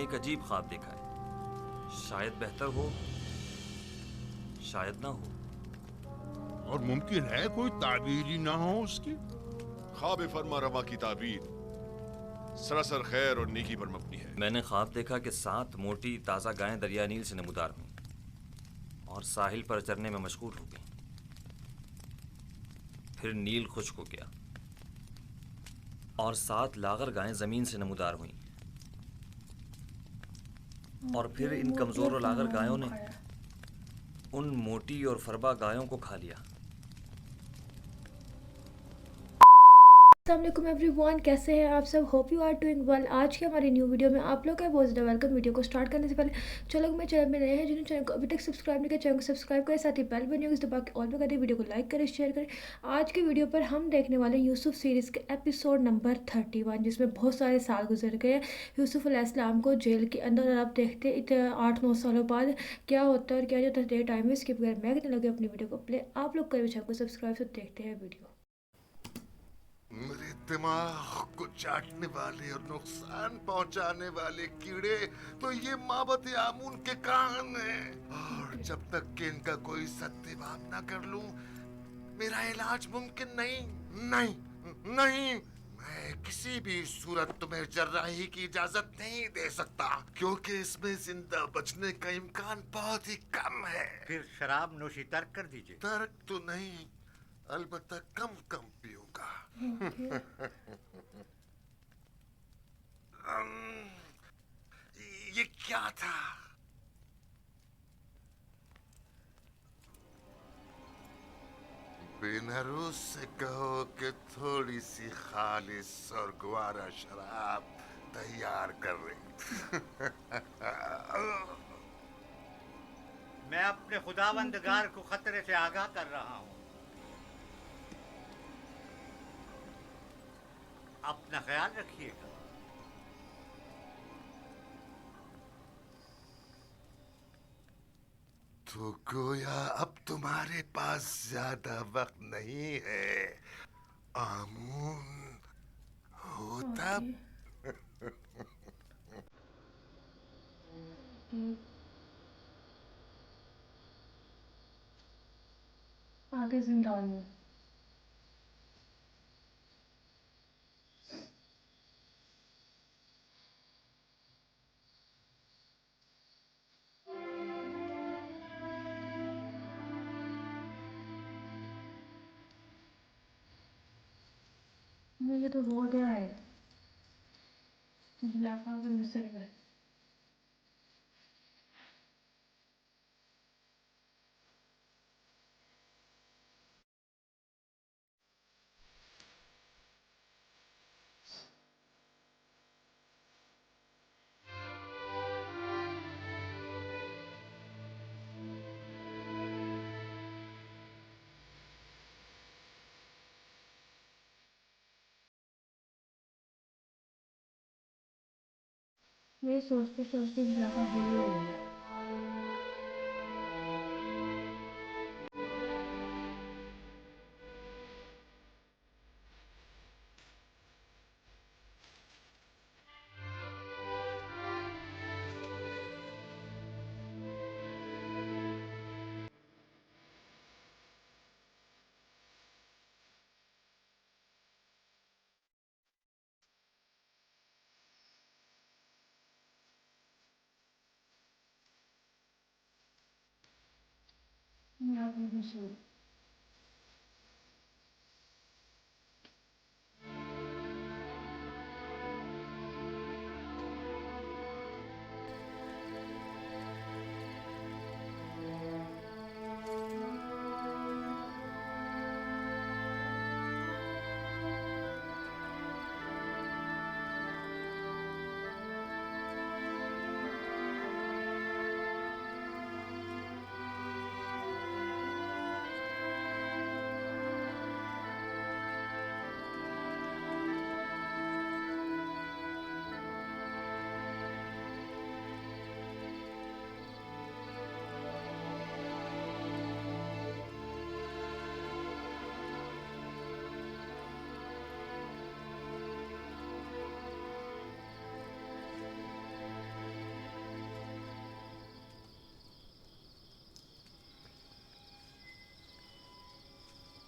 एक अजीब ख्वाब देखा है। शायद बेहतर हो, शायद ना हो। और मुमकिन है कोई ताबीर ही ना हो उसकी। ख्वाब फरमा रवा की ताबीर सरासर खैर और नेकी पर मबनी है। मैंने ख्वाब देखा कि 7 मोटी ताज़ा गायें दरिया नील से नमूदार हुईं और साहिल पर चरने में मशगूल हो गईं। फिर नील खुश्क हो गया और 7 लागर गायें ज़मीन से नमूदार हुईं। और फिर इन कमज़ोर और लागर गायों ने उन मोटी और फरबा गायों को खा लिया। अस्सलाम एवरीवन, कैसे हैं आप सब? Hope you are doing well. आज की हमारी न्यू वीडियो में आप लोग का बहुत ज़्यादा वेलकम। वीडियो को स्टार्ट करने से पहले जो लोग मेरे चैनल में नए हैं, जिन्होंने चैनल को अभी तक सब्सक्राइब नहीं किया, चैनल को सब्सक्राइब करें, साथ ही बेल बटन को दबा के ऑल पे कर दें, वीडियो को लाइक करें, शेयर करें। आज की वीडियो पर हम देखने वाले यूसुफ सीरीज़ के एपिसोड नंबर 31, जिसमें बहुत सारे साल गुजर गए हैं यूसुफ अलैहिस्सलाम को जेल के अंदर। और आप देखते 8-9 सालों बाद क्या होता है और क्या जाता है। टाइम में इसके बगैर मैं कितने लगे अपनी वीडियो को प्ले, आप लोग करें चैनल को सब्सक्राइब। से देखते हैं वीडियो। मेरे दिमाग को चाटने वाले और नुकसान पहुंचाने वाले कीड़े तो ये माबत आमून के कान हैं। और जब तक कि इनका कोई सत्याभाव ना कर लूं, मेरा इलाज मुमकिन नहीं। नहीं नहीं, मैं किसी भी सूरत तुम्हें जर्राही की इजाजत नहीं दे सकता, क्योंकि इसमें जिंदा बचने का इम्कान बहुत ही कम है। फिर शराब नोशी तर्क कर दीजिए। तर्क तो नहीं, अलबत्ता कम कम पीऊंगा। ये क्या था? बेनरूस से कहो कि थोड़ी सी खालिस और ग्वारा शराब तैयार कर रही। मैं अपने खुदावंदगार को खतरे से आगाह कर रहा हूँ। अपना ख्याल रखिएगा। तो गोया अब तुम्हारे पास ज्यादा वक्त नहीं है। आमून हो तब। आगे जिंदान में मुझे तो हो गया है। लाफा में मिसर गए। मैं सोचते सोचते लाफा भूल गई। मैं भी सोच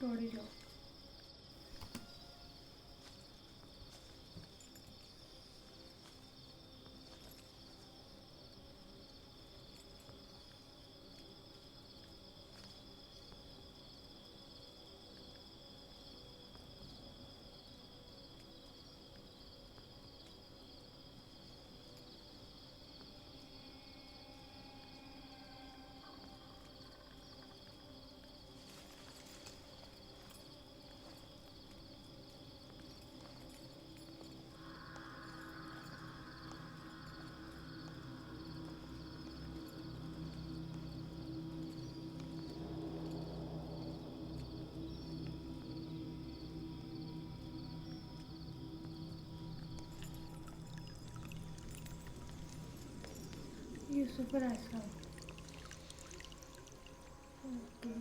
छोड़ ही जाओ। ये सुपर ऐसा ओके।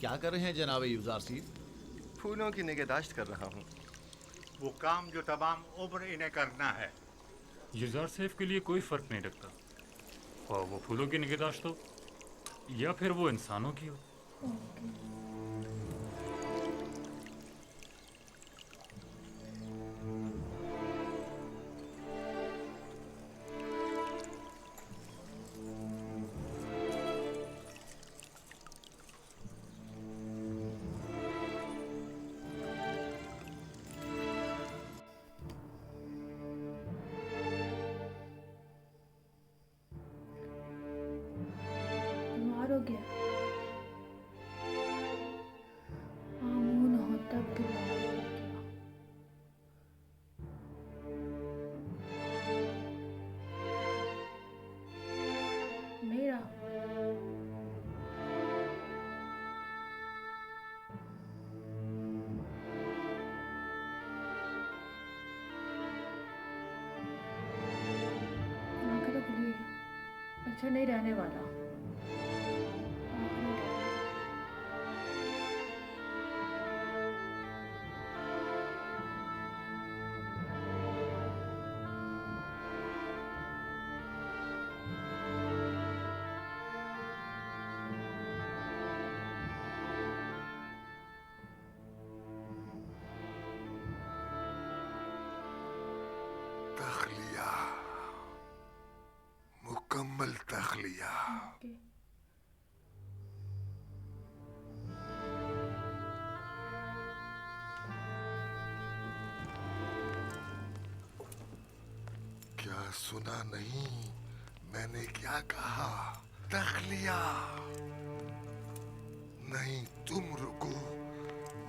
क्या कर रहे हैं जनाब यूजार सीफ? फूलों की निगहदाश्त कर रहा हूँ। वो काम जो तमाम उम्र इन्हें करना है। यूज़र सेफ के लिए कोई फ़र्क नहीं रखता, और वो फूलों की निगहदाश्त हो या फिर वो इंसानों की हो। बीमार हो गया। आमून होता बीमार हो गया। मेरा आंखें तो खुली है। अच्छा नहीं रहने वाला। तखलिया, मुकम्मल तखलिया। ओके। क्या सुना नहीं? मैंने क्या कहा? तखलिया। नहीं, तुम रुको,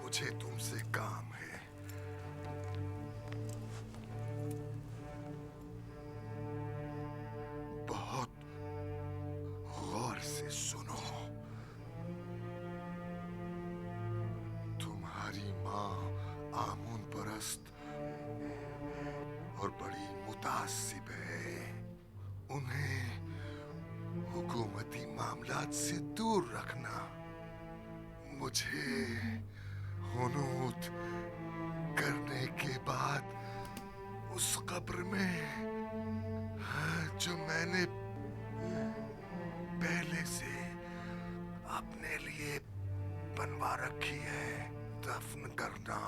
मुझे तुमसे काम है। बहुत गौर से सुनो। तुम्हारी माँ आमून परस्त और बड़ी मुतासिब है। उन्हें हुकूमती मामलात से दूर रखना। मुझे हुनूत करने के बाद उस कब्र में जो मैंने पहले से अपने लिए बनवा रखी है दफन करना।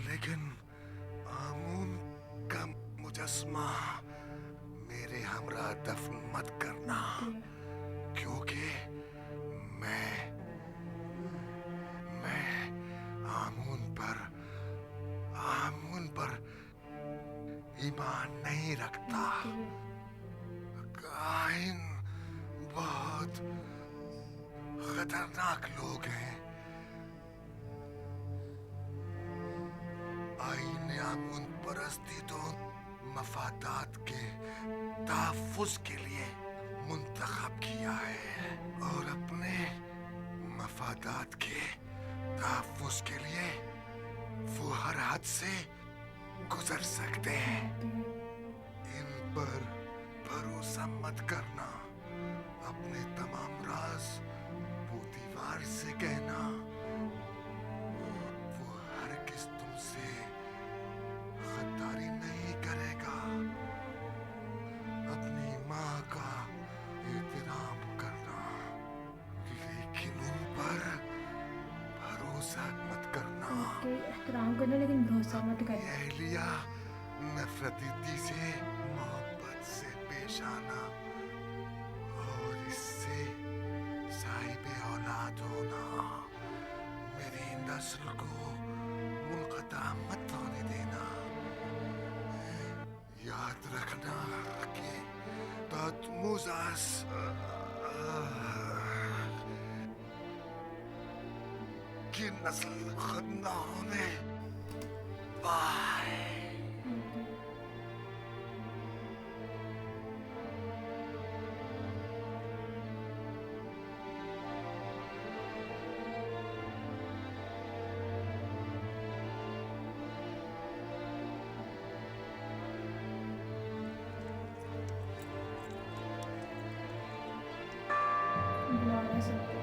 लेकिन आमून का मुजस्मा मेरे हमरा दफन मत करना, क्योंकि मैं आमून पर ईमान नहीं रखता। काहिन बहुत खतरनाक लोग हैं। आईने आमून परस्ती तो मफादात के तहफ़्फ़ुज़ के लिए मुंतखब किया है और अपने मफादात के तहफ़्फ़ुज़ के लिए वो हर हद से गुजर सकते हैं। इन पर भरोसा मत करना। अपने तमाम राज वो दीवार से कहना। वो हरगिज़ तुमसे गद्दारी नहीं करेगा। अपनी माँ का एहतराम करना, लेकिन उन पर भरोसा मत करना। ओके, एहतराम करना लेकिन भरोसा मत करना। एहलिया नफरती से मोहब्बत से पेश आना और इससे साहिब औलाद होना। मेरी नस्ल को मुनक़ता मत होने देना। याद रखना कि तहमुज़ की नस्ल खत्म न होने पाए। बुलाना सबको।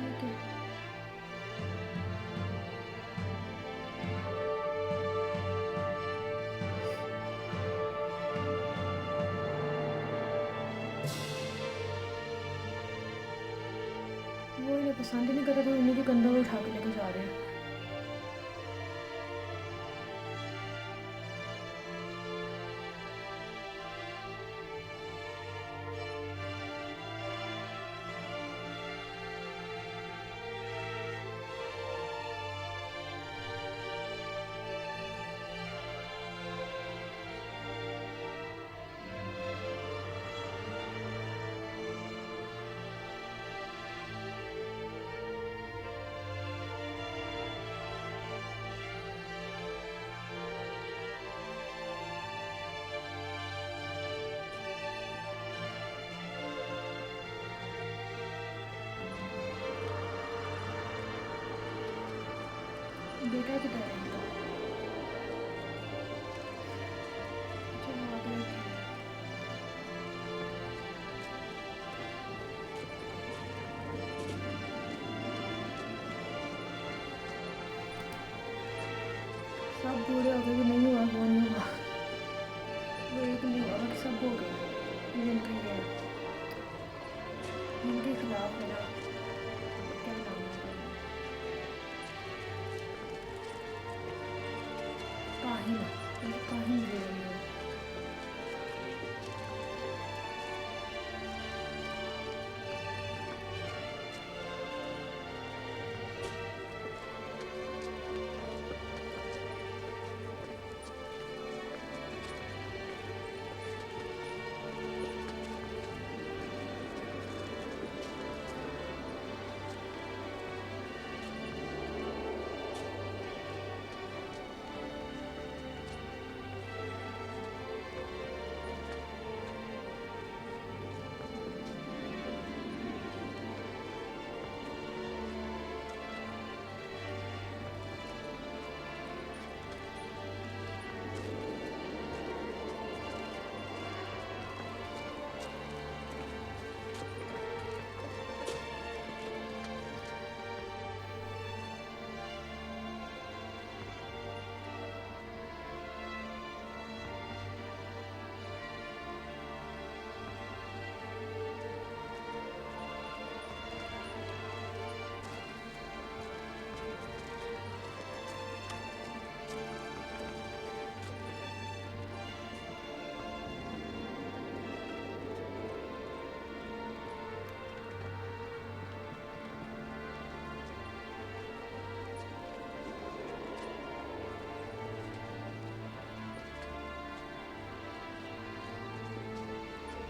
ओके, वो इन्हें पसंद ही नहीं करता तो उन्हीं के कंधों में उठा के लेके जा रहे हैं। बेटा किधर है इनका? चलो आगे रखिए। सब बूढ़े हो गए, नहीं हुआ वो नहीं हुआ, वो एक नहीं हुआ, बाकी सब हो गए। ये इनका ये है, इनके खिलाफ है ना, क्या नाम है उसका? काहिन, ये काहिन दे रही है।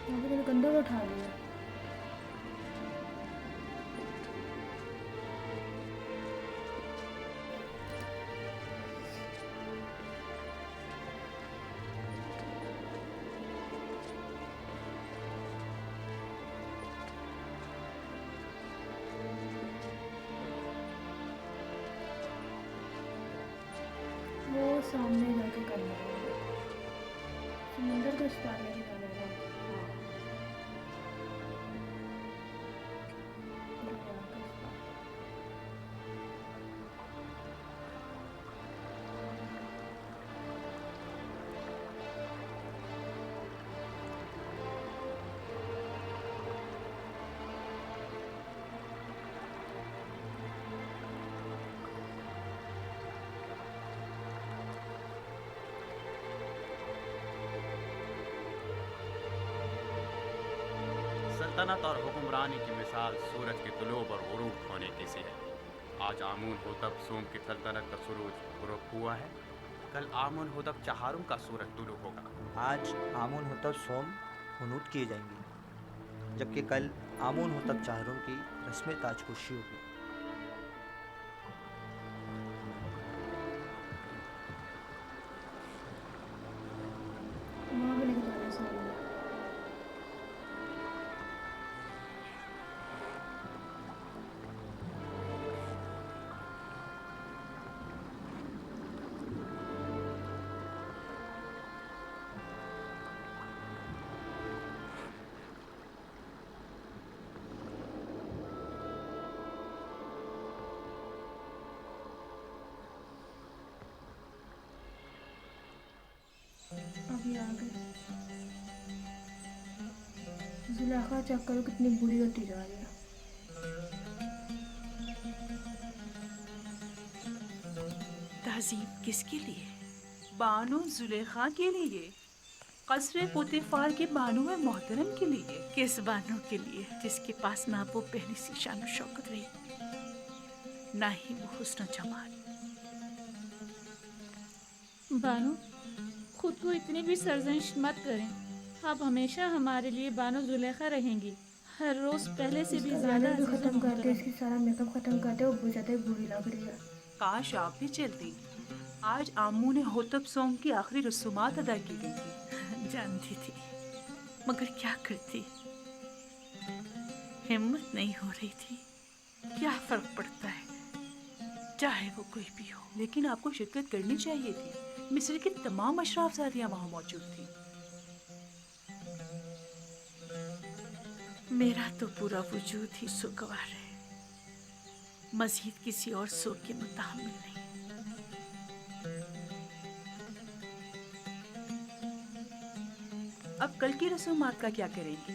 यहाँ पे मैंने कंधों पे उठा लिया। सामने जाके करना है, समुंदर को इस पार लेके जाना है। हाँ, दरिया के इस पार। सल्तनत और हुक्मरानी की मिसाल सूरज के तुलूब और गुरूब होने की सी है। आज आमून होतब सोम की सल्तनत का सूरज गुरूब हुआ है, कल आमून होतब चहारुम का सूरज तुलू होगा। आज आमून होतब सोम हुनूत किए जाएंगे, जबकि कल आमून होतब चाहरुम की रस्म ताजपोशी होगी। वहाँ भी लेके जाना है सामने। अभी आ गए। जुलेखा चेक करो कितनी बुरी होती जा रही है। तहजीब किसके लिए? बानो जुलेखा के लिए, कसरे पोतेफार के बानो में मोहतरम के लिए। किस बानो के लिए जिसके पास ना वो पहली सी शान शौकत रही, ना ही वो हुस्न जमाल। बानो, खुद को इतनी भी सरजनिश मत करें। आप हमेशा हमारे लिए बानो जुलेखा रहेंगी, हर रोज पहले से भी ज्यादा भी खत्म करते, इसकी सारा मेकअप खत्म करते, वो बहुत ज्यादा बुरी लग रही है। काश आप भी चलती। आज आमू ने होतब सोम की आखिरी रसूमात अदा की गई थी। जानती थी, मगर क्या करती, हिम्मत नहीं हो रही थी। क्या फर्क पड़ता है, चाहे वो कोई भी हो। लेकिन आपको शिरकत करनी चाहिए थी। मिस्र की तमाम अशराफजादियां वहां मौजूद थी। मेरा तो पूरा वजूद ही सुगवार है, मजीद किसी और सुख के मुताबिक नहीं। अब कल की रसूमात का क्या करेंगे?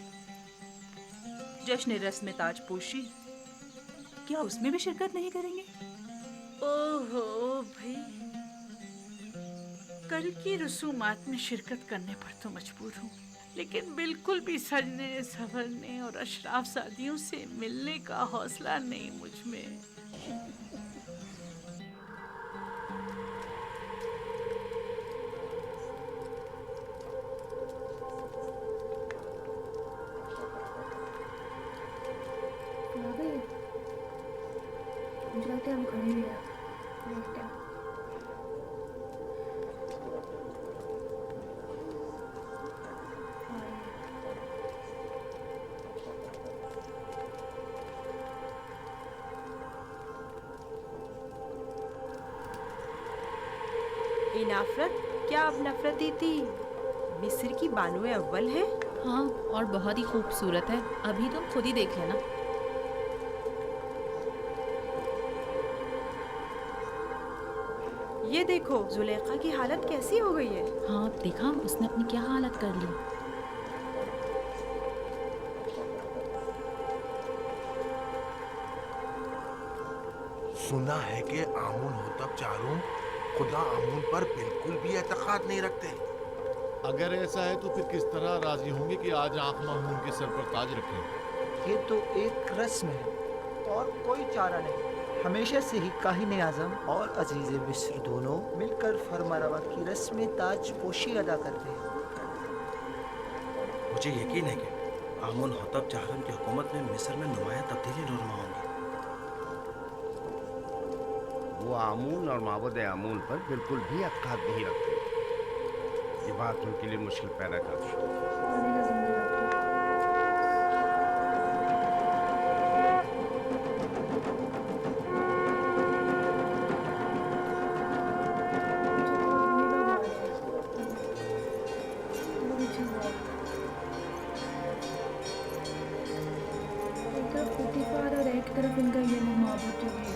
जश्न रस्म ताजपोशी, क्या उसमें भी शिरकत नहीं करेंगे? ओहो भाई, कल की रसूमात में शिरकत करने पर तो मजबूर हूँ, लेकिन बिल्कुल भी सजने संवरने और अशराफ सादियों से मिलने का हौसला नहीं मुझ में। मुझे लगता है हम खड़े ही हैं, देखते हैं। नफरत, क्या अब नफरती थी? मिस्र की बानुए अव्वल है। हाँ, और बहुत ही खूबसूरत है। अभी तुम खुद ही देख लेना। ये देखो, जुलेखा की हालत कैसी हो गई है। हाँ, देखा उसने अपनी क्या हालत कर ली। सुना है कि आमुन होतब चारों खुदा आमुन पर बिल्कुल भी एतकाद नहीं रखते। अगर ऐसा है तो फिर किस तरह राजी होंगे कि आज आंख मामून के सर पर ताज रखें? ये तो एक रस्म है और कोई चारा नहीं। हमेशा से ही काहिन आज़म और अजीज़ मिस्र दोनों मिलकर फरमारवा की रस्म ताज पोशी अदा करते हैं। मुझे यकीन है कि आमुन होतब चाहरम की हुकूमत में मिस्र में नुमाया तब्दीली नुरमा होंगी। वो आमून और माबूद आमून पर बिल्कुल भी अक्काद नहीं रखते। ये बात उनके लिए मुश्किल पैदा करती है। एक तरफ पोतीफार और एक तरफ इनका ये माबूद जो भी है।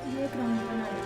ये एक राउंड बनाया।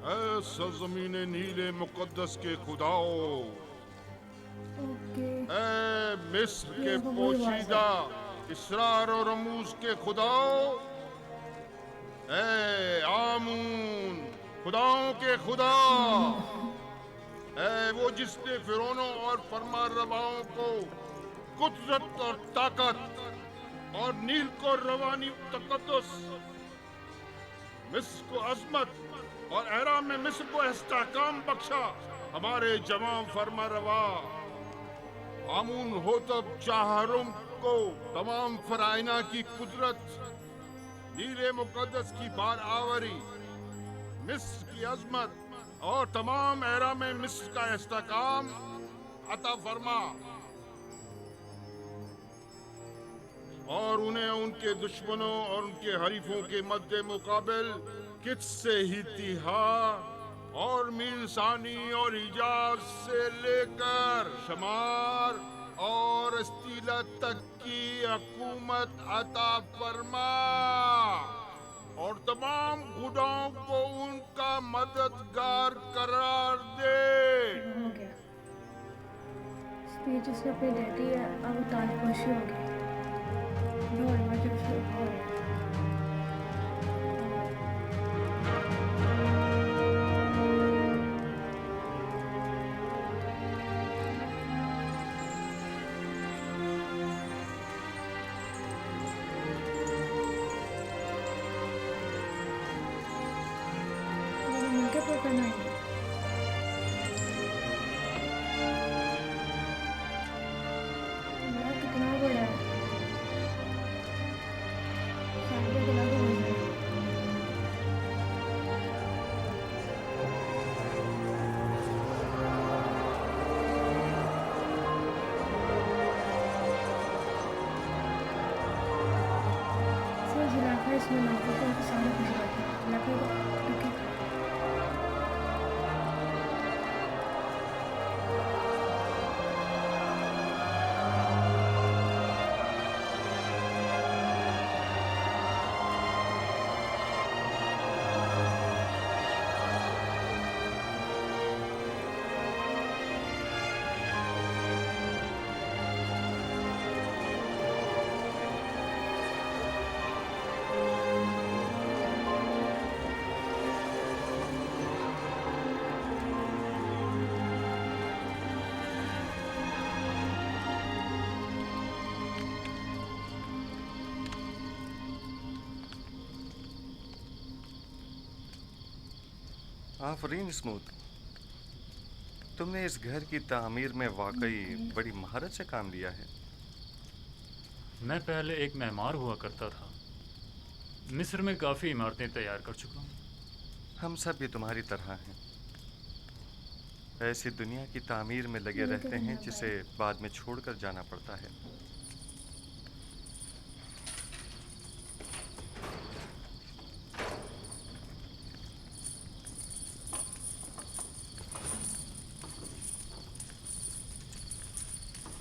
ऐ सरजमीन नीले मुकद्दस के खुदाओ, ओके ऐ मिस्र के ये वो वही आवाज़ पोशीदा इसरार और रमूज के खुदाओ, ऐ आमून खुदाओं के खुदा, ऐ वो जिसने फिरौनों और फरमारवाओं को कुदरत और ताकत और नील को रवानी तकद्दुस, मिस्र को अजमत और एराम में मिस्र को इस्तेहकाम बख्शा, हमारे जवां फरमा रवा आमून होतब चाहरुम को तमाम फराइना की कुदरत, नीले मुकद्दस की बार आवरी, मिस्र की अजमत और तमाम एराम में मिस्र का इस्तेहकाम अता फरमा, और उन्हें उनके दुश्मनों और उनके हरीफों के मद्दे मुकाबिल कित से ही तिहा और मीरसानी और हिजाज से लेकर शमार और अस्तीला तक की हुकूमत अता फरमा, और तमाम खुदाओं को उनका मददगार करार दे। हो गया स्पीच इसने अपनी दे दी है। अब ताजपोशी हो गई। नो इमरजेंसी हो गया। मिलके तो करना है। यार कितना बड़ा है। सामने के लागू हो गया। सर जिराफा इसमें ना हो तो सारे कुछ बात है। जिराफा ओके आफरीन स्मूथ, तुमने इस घर की तामीर में वाकई बड़ी महारत से काम लिया है। मैं पहले एक मेहमान हुआ करता था। मिस्र में काफ़ी इमारतें तैयार कर चुका हूँ। हम सब भी तुम्हारी तरह हैं, ऐसी दुनिया की तामीर में लगे रहते हैं जिसे बाद में छोड़कर जाना पड़ता है।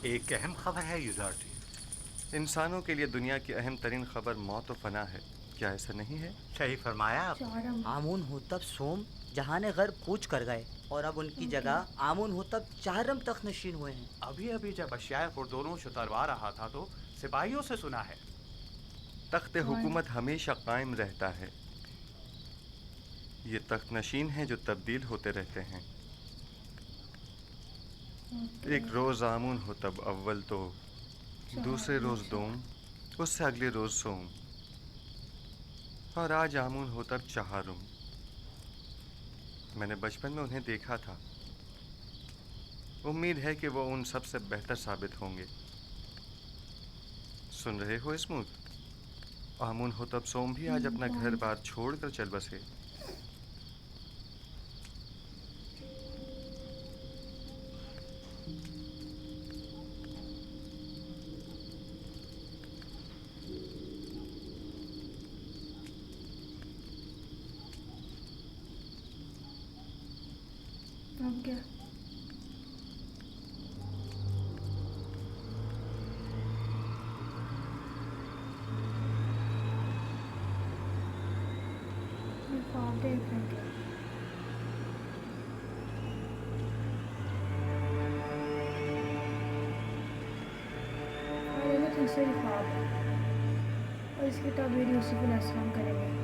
एक अहम खबर है युधार्थी। इंसानों के लिए दुनिया की अहम तरीन खबर मौत और फना है, क्या ऐसा नहीं है? सही फरमाया आप। आमून होतब सोम जहाने घर कूच कर गए और अब उनकी जगह आमून होतब चाहरम तक नशीन हुए हैं। अभी अभी जब अशियाए खुरदोनोश उतरवा रहा था तो सिपाहियों से सुना है तख्त हुकूमत हमेशा कायम रहता है। ये तख्त नशीन हैं जो तब्दील होते रहते हैं। एक रोज आमून हो तब अव्वल तो, दूसरे रोज दोम, उससे अगले रोज सोम, और आज आमून हो तब चहारुम। मैंने बचपन में उन्हें देखा था। उम्मीद है कि वो उन सब से बेहतर साबित होंगे। सुन रहे हो स्मूथ? आमून हो तब सोम भी आज अपना घर बार छोड़कर चल बसे। अब क्या? ख्वाब देख रहे हैं क्या? और ये तीसरा ही ख्वाब है और इसकी ताबीर यूसुफ अलैहिस्सलाम करेंगे।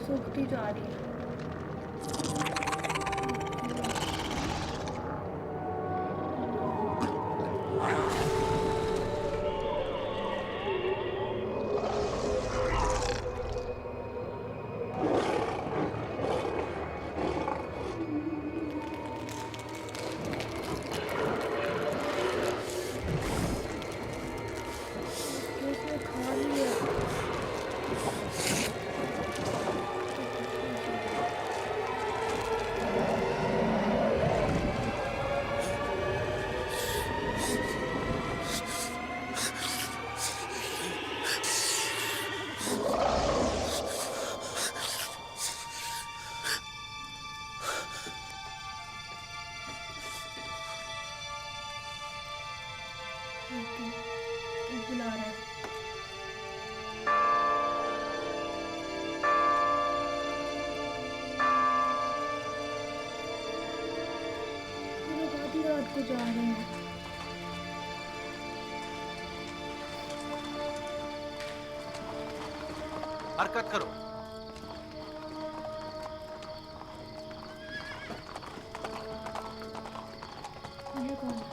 सूखती जा रही है। बुला रहा है। लोग आधी रात को जा रहे हैं। हरकत करो। ये कौन है?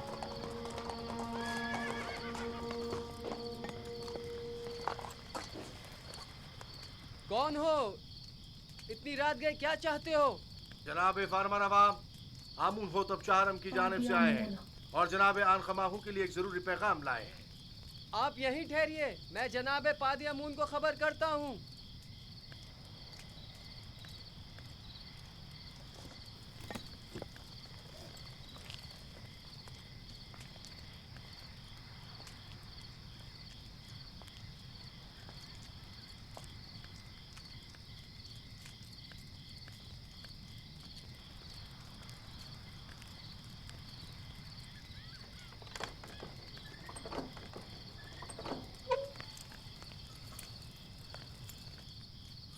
कौन हो? इतनी रात गए, क्या चाहते हो? जनाब फार्मर अवाम, आमून होतब चाहरम की जानिब से आए हैं और जनाब आनखमाहू के लिए एक जरूरी पैगाम लाए हैं। आप यहीं ठहरिए, मैं जनाब पादी अमून को खबर करता हूँ।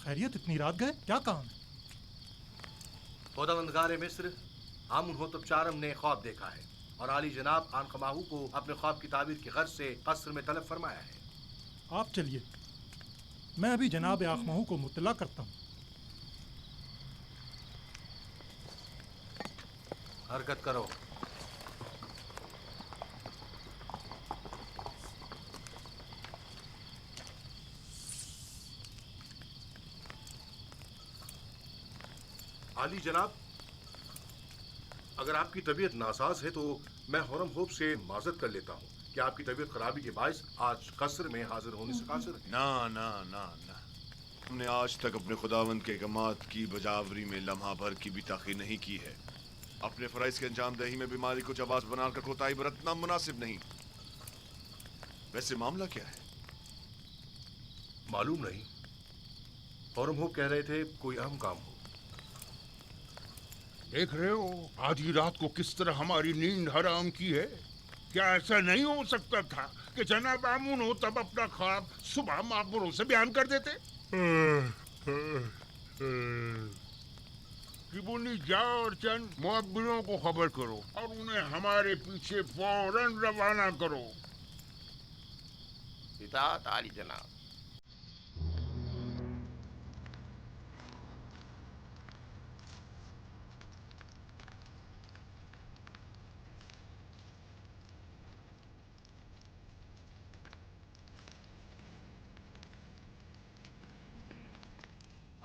खैरियत, इतनी रात गए, क्या काम? खुदावंदगार मिस्र आमून होतब चाहरम ने ख्वाब देखा है और आली जनाब आनखमाहू को अपने ख्वाब की ताबीर की गर्ज से कस्र में तलब फरमाया है। आप चलिए, मैं अभी जनाब आखमाहू को मुतला करता हूँ। हरकत करो। आली जनाब, अगर आपकी तबीयत नासाज है तो मैं हरम होप से माजरत कर लेता हूँ कि आपकी तबीयत खराबी के बायस आज कसर में हाजिर होने से कासिर है। ना ना ना ना, हमने आज तक अपने खुदावंद के अहकामात की बजावरी में लम्हा भर की भी ताख़ीर नहीं की है। अपने फ़राइज़ के अंजाम दही में बीमारी को जवाज़ बनाकर कोताही बरतना मुनासिब नहीं। वैसे मामला क्या है? मालूम नहीं, हरम होप कह रहे थे कोई अहम काम हो। देख रहे हो आधी रात को किस तरह हमारी नींद हराम की है। क्या ऐसा नहीं हो सकता था कि जनाब आमून हो तब अपना ख्वाब सुबह माकबरों से बयान कर देते? किबुनी जाओ और चंद मुअब्बिरों को खबर करो और उन्हें हमारे पीछे फौरन रवाना करो। इताअत आली जनाब।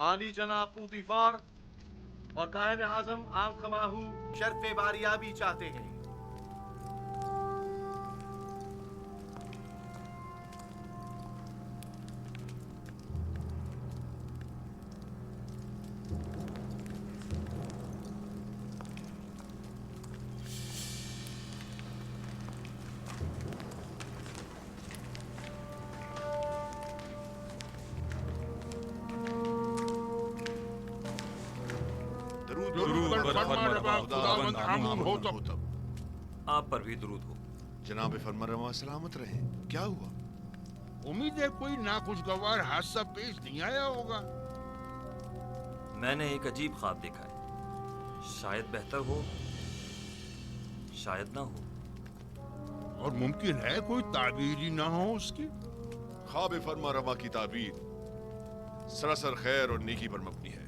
आली जनाब पूतीफार और कायद आजम आनखमाहू शर्फ़े बारियाबी चाहते हैं। आप पर भी दुरूद हो। जनाब फरमारवा सलामत रहे। क्या हुआ? उम्मीद है कोई नाखुशगवार हादसा पेश नहीं आया होगा। मैंने एक अजीब ख्वाब देखा है। शायद बेहतर हो, शायद ना हो। और मुमकिन है कोई ताबीर ही ना हो उसकी। ख्वाब फरमारवा की ताबीर सरासर खैर और नेकी पर मबनी है।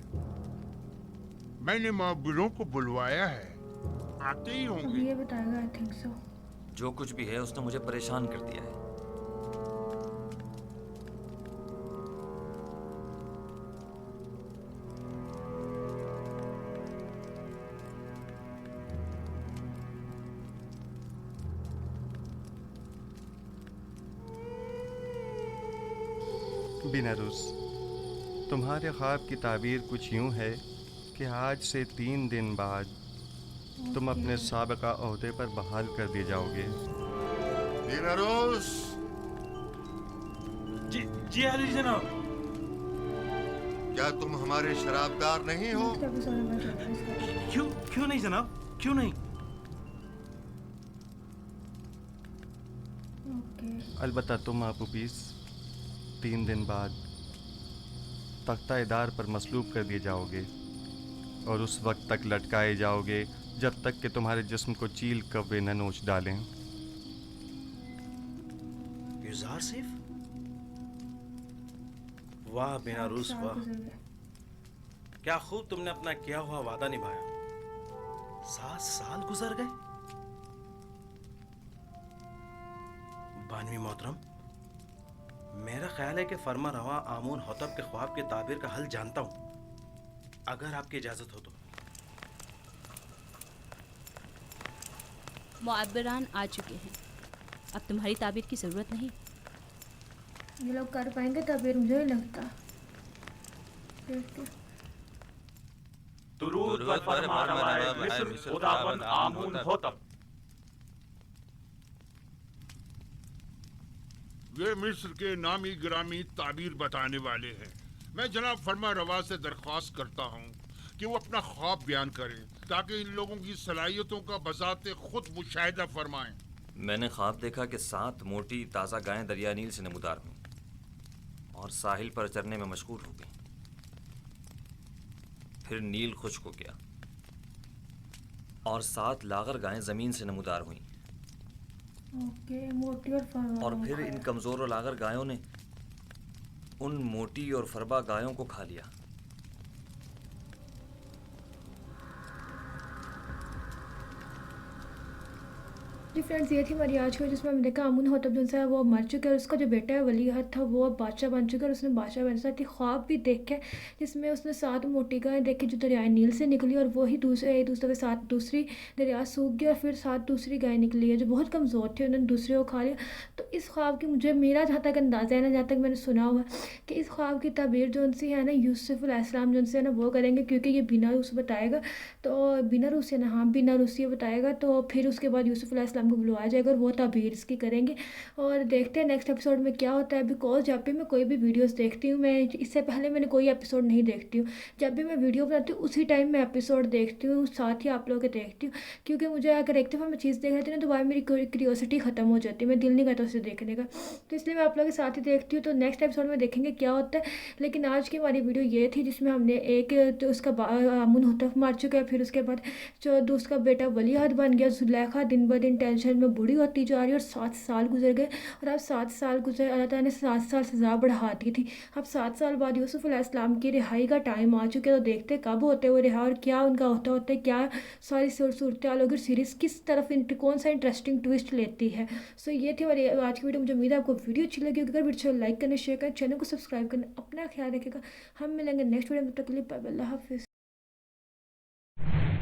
मैंने मुअब्बिरों को बुलवाया है, आते ही होंगे। ये बताएगा, आई थिंक सो। जो कुछ भी है उसने मुझे परेशान कर दिया है। बिनारुस, तुम्हारे ख्वाब की ताबीर कुछ यूं है कि आज से 3 दिन बाद तुम अपने साबिका ओहदे पर बहाल कर दिए जाओगे। बिनारुस। जी आली जनाब। क्या तुम हमारे शराबदार नहीं हो? क्यों नहीं जनाब, क्यों नहीं? अलबत्ता तुम आपूपीस 3 दिन बाद तख्ता-ए-दार पर मसलूब कर दिए जाओगे और उस वक्त तक लटकाए जाओगे जब तक कि तुम्हारे जिस्म को चील कव्वे न नोच डालें। युज़ार सिर्फ वाह बिना रूस साल वाह, गुजर गए। क्या खूब तुमने अपना किया हुआ वादा निभाया। 7 साल गुजर गए। बानवी मोहतरम, मेरा ख्याल है कि फरमा रवा आमून होतब के ख्वाब के ताबीर का हल जानता हूं, अगर आपकी इजाजत हो तो। मुअब्बिरान आ चुके हैं, अब तुम्हारी ताबीर की ज़रूरत नहीं। ये लोग कर पाएंगे ताबीर, मुझे नहीं लगता। देखते हैं। दुरूद पर फरमानवाए मिस्र खुदावंद आमून होतब। वे मिस्र के नामी गिरामी ताबीर बताने वाले हैं। मैं जनाब फरमा रवा से दरख्वास्त करता हूँ कि वो अपना ख्वाब बयान करें ताकि इन लोगों की सलाहियतों का बजाते खुद मुशाहिदा फरमाएं। मैंने ख्वाब देखा कि 7 मोटी ताज़ा गायें दरिया नील से नमूदार हुईं और साहिल पर चरने में मशगूल हो गईं। फिर नील खुश्क हो गया और 7 लागर गायें ज़मीन से नमूदार हुईं। ओके, मोटी और फरवा। और फिर इन कमज़ोर और लागर गायों ने उन मोटी और फरबा गायों को खा लिया। जी फ्रेंड्स, ये थी हमारी आज की, जिसमें हमने देखा आमून होतब जो है वो मर चुका है और उसका जो बेटा है वलीअहद था वो अब बादशाह बन चुका है और उसने बादशाह बनने साथ ही ख्वाब भी देखे जिसमें उसने 7 मोटी गायें देखी जो दरियाए नील से निकली और वही दूसरे दफे 7 दूसरी दरिया सूख गया और फिर 7 दूसरी गायें निकली है जो बहुत कमज़ोर थी, उन्होंने दूसरे को खा लिया। तो इस ख्वाब की मुझे मेरा जहाँ तक अंदाज़ा है ना, जहाँ तक मैंने सुना हुआ कि इस ख्वाब की ताबीर जो उनसे है ना यूसुफ अलैहिस्सलाम जो उनसे है ना वो करेंगे, क्योंकि ये बिना रूस बताएगा, तो बिना रूस है ना, हाँ बिना रूसी बताएगा, तो फिर उसके बाद यूसुफ अलैहिस्सलाम को बुलवाया जाएगा और वो ताबीर इसकी करेंगे। और देखते हैं नेक्स्ट एपिसोड में क्या होता है। बिकॉज जब भी मैं कोई भी वीडियोस देखती हूँ, मैं इससे पहले मैंने कोई एपिसोड नहीं देखती हूँ, जब भी मैं वीडियो बनाती हूँ उसी टाइम मैं एपिसोड देखती हूँ, साथ ही आप लोगों के देखती हूँ, क्योंकि मुझे अगर एक दफ़ा मैं चीज़ देख लेती हूँ ना तो बाद मेरी क्यूरियोसिटी ख़त्म हो जाती है, मैं दिल नहीं करता उसे देखने का, तो इसलिए मैं आप लोगों के साथ ही देखती हूँ। तो नेक्स्ट एपिसोड में देखेंगे क्या होता है। लेकिन आज की हमारी वीडियो ये थी जिसमें हमने एक तो उसका आमून होतब मार चुका है, फिर उसके बाद जो उसका बेटा वलीअहद बन गया, जुलेखा दिन ब दिन टेंशन में बूढ़ी होती जा रही है और 7 साल गुजर गए और अब 7 साल गुजर, अल्लाह ताला ने 7 साल सज़ा बढ़ा दी थी। अब 7 साल बाद यूसुफ अलैहिस्सलाम की रिहाई का टाइम आ चुका है, तो देखते हैं कब होते वो रिहा और क्या उनका होता है, क्या सारी सूरत हाल होगी, सीरीज़ किस तरफ कौन सा इंटरेस्टिंग ट्विस्ट लेती है। सो ये थी हमारी आज की वीडियो। मुझे उम्मीद है आपको वीडियो अच्छी लगी। अगर वीडियो लाइक करना, शेयर करना, चैनल को सब्सक्राइब करना, अपना ख्याल रखिएगा। हम मिलेंगे नेक्स्ट वीडियो में, तब तक के लिए बाय बाय, अल्लाह हाफिज़।